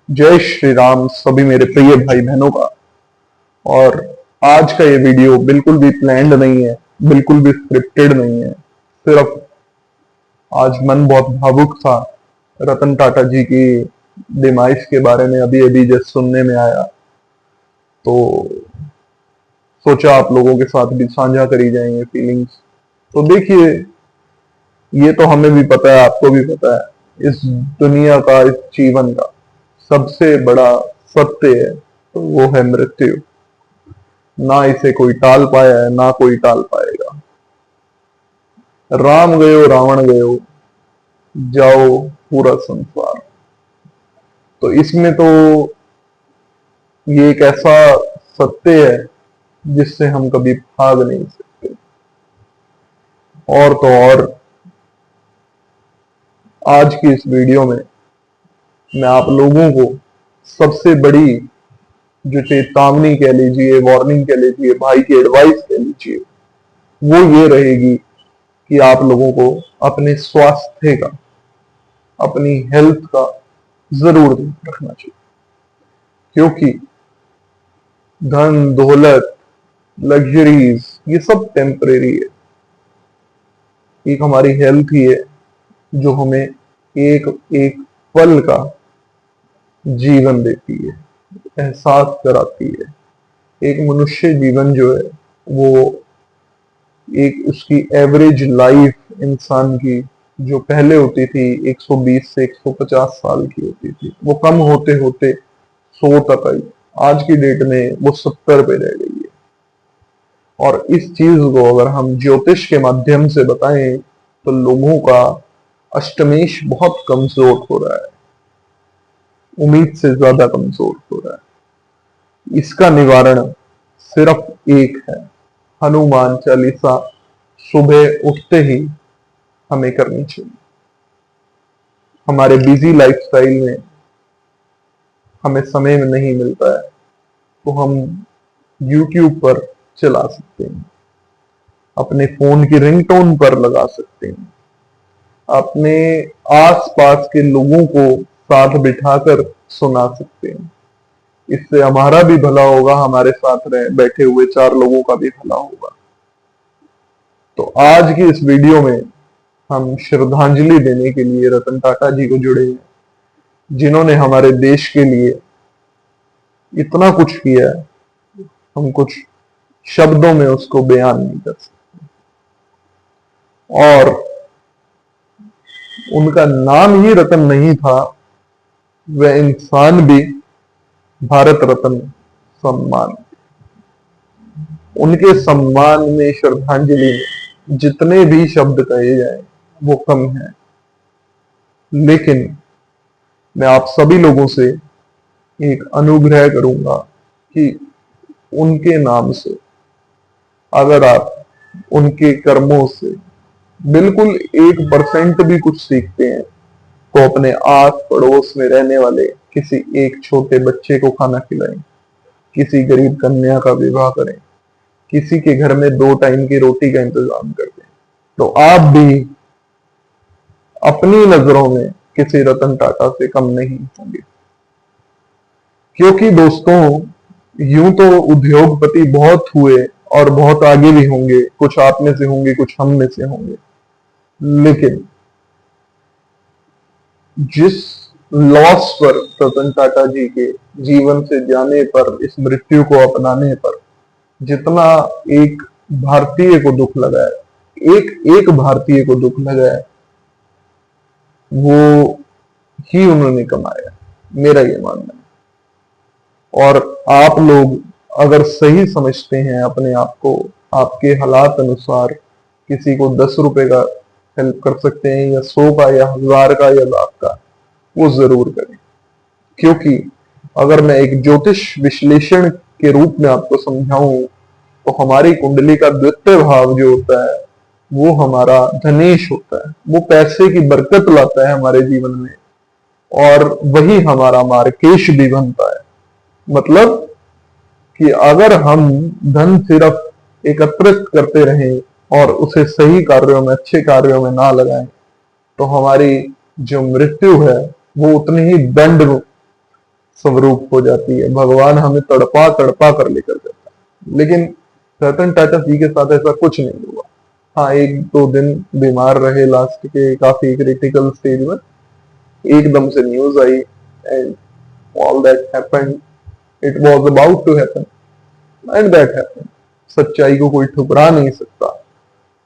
जय श्री राम सभी मेरे प्रिय भाई बहनों का। और आज का ये वीडियो बिल्कुल भी प्लान्ड नहीं है, बिल्कुल भी स्क्रिप्टेड नहीं है। सिर्फ आज मन बहुत भावुक था। रतन टाटा जी की डिमाइस के बारे में अभी अभी जस्ट सुनने में आया, तो सोचा आप लोगों के साथ भी साझा करी जाएंगे फीलिंग्स। तो देखिए, ये तो हमें भी पता है, आपको भी पता है, इस दुनिया का, इस जीवन का सबसे बड़ा सत्य है तो वो है मृत्यु। ना इसे कोई टाल पाया है, ना कोई टाल पाएगा। राम गयो रावण गयो, जाओ पूरा संसार। तो इसमें तो ये एक ऐसा सत्य है जिससे हम कभी भाग नहीं सकते। और तो और आज की इस वीडियो में मैं आप लोगों को सबसे बड़ी जो चेतावनी कह लीजिए, वार्निंग कह लीजिए, भाई की एडवाइस कह लीजिए, वो ये रहेगी कि आप लोगों को अपने स्वास्थ्य का, अपनी हेल्थ का जरूर ध्यान रखना चाहिए। क्योंकि धन दौलत, लग्जरीज, ये सब टेम्परेरी है। एक हमारी हेल्थ ही है जो हमें एक एक पल का जीवन देती है, एहसास कराती है। एक मनुष्य जीवन जो है वो एक उसकी एवरेज लाइफ इंसान की जो पहले होती थी 120 से 150 साल की होती थी, वो कम होते होते 100 तक आई। आज की डेट में वो 70 पे रह गई है। और इस चीज को अगर हम ज्योतिष के माध्यम से बताएं तो लोगों का अष्टमेश बहुत कमजोर हो रहा है, उम्मीद से ज्यादा कमजोर हो रहा है। इसका निवारण सिर्फ एक है, हनुमान चालीसा सुबह उठते ही हमें करनी चाहिए। हमारे बिजी लाइफस्टाइल में हमें समय में नहीं मिलता है तो हम YouTube पर चला सकते हैं, अपने फोन की रिंगटोन पर लगा सकते हैं, अपने आसपास के लोगों को साथ बिठाकर सुना सकते हैं। इससे हमारा भी भला होगा, हमारे साथ रहे बैठे हुए 4 लोगों का भी भला होगा। तो आज की इस वीडियो में हम श्रद्धांजलि देने के लिए रतन टाटा जी को जुड़े हैं, जिन्होंने हमारे देश के लिए इतना कुछ किया है, हम कुछ शब्दों में उसको बयान नहीं कर सकते। और उनका नाम ही रतन नहीं था, वह इंसान भी भारत रत्न सम्मान। उनके सम्मान में, श्रद्धांजलि में जितने भी शब्द कहे जाए वो कम है। लेकिन मैं आप सभी लोगों से एक अनुग्रह करूंगा कि उनके नाम से, अगर आप उनके कर्मों से बिल्कुल 1% भी कुछ सीखते हैं तो अपने आस पड़ोस में रहने वाले किसी एक छोटे बच्चे को खाना खिलाएं, किसी गरीब कन्या का विवाह करें, किसी के घर में 2 टाइम की रोटी का इंतजाम कर दें, तो आप भी अपनी नजरों में किसी रतन टाटा से कम नहीं होंगे। क्योंकि दोस्तों, यूं तो उद्योगपति बहुत हुए और बहुत आगे भी होंगे, कुछ आप में से होंगे, कुछ हम में से होंगे, लेकिन जिस लॉस पर रतन टाटा जी के जीवन से जाने पर, इस मृत्यु को अपनाने पर जितना एक भारतीय को दुख लगा है, एक एक भारतीय को दुख लगा है, वो ही उन्होंने कमाया, मेरा ये मानना है। और आप लोग अगर सही समझते हैं अपने आप को, आपके हालात अनुसार किसी को 10 रुपए का हेल्प कर सकते हैं, या 100 का, या 1000 का, या लाख का, वो जरूर करें। क्योंकि अगर मैं एक ज्योतिष विश्लेषण के रूप में आपको समझाऊं तो हमारी कुंडली का द्वितीय भाव जो होता है वो हमारा धनेश होता है, वो पैसे की बरकत लाता है हमारे जीवन में, और वही हमारा मार्केश भी बनता है। मतलब कि अगर हम धन सिर्फ एकत्रित करते रहें और उसे सही कार्यों में, अच्छे कार्यों में ना लगाएं, तो हमारी जो मृत्यु है वो उतनी ही दंड स्वरूप हो जाती है। भगवान हमें तड़पा तड़पा कर लेकर जाता है। लेकिन रतन टाटा जी के साथ ऐसा कुछ नहीं हुआ। हाँ, एक दो दिन बीमार रहे लास्ट के काफी क्रिटिकल स्टेज में, एकदम से न्यूज आई and all that happened, it was about to happen and that happened. सच्चाई को कोई ठुकरा नहीं सकता,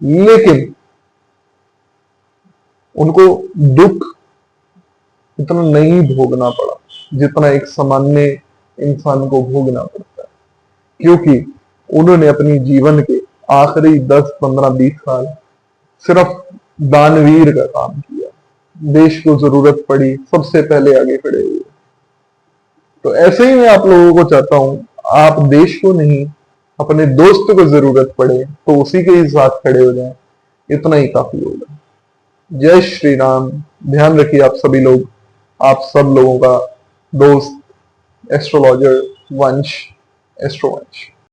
लेकिन उनको दुख इतना नहीं भोगना पड़ा जितना एक सामान्य इंसान को भोगना पड़ता है, क्योंकि उन्होंने अपनी जीवन के आखिरी 10, 15, 20 साल सिर्फ दानवीर का काम किया। देश को जरूरत पड़ी, सबसे पहले आगे खड़े हुए। तो ऐसे ही मैं आप लोगों को चाहता हूं, आप देश को नहीं, अपने दोस्त को जरूरत पड़े तो उसी के ही साथ खड़े हो जाएं, इतना ही काफी होगा। जय श्री राम। ध्यान रखिए आप सभी लोग, आप सब लोगों का दोस्त एस्ट्रोलॉजर वंश, एस्ट्रोवंश।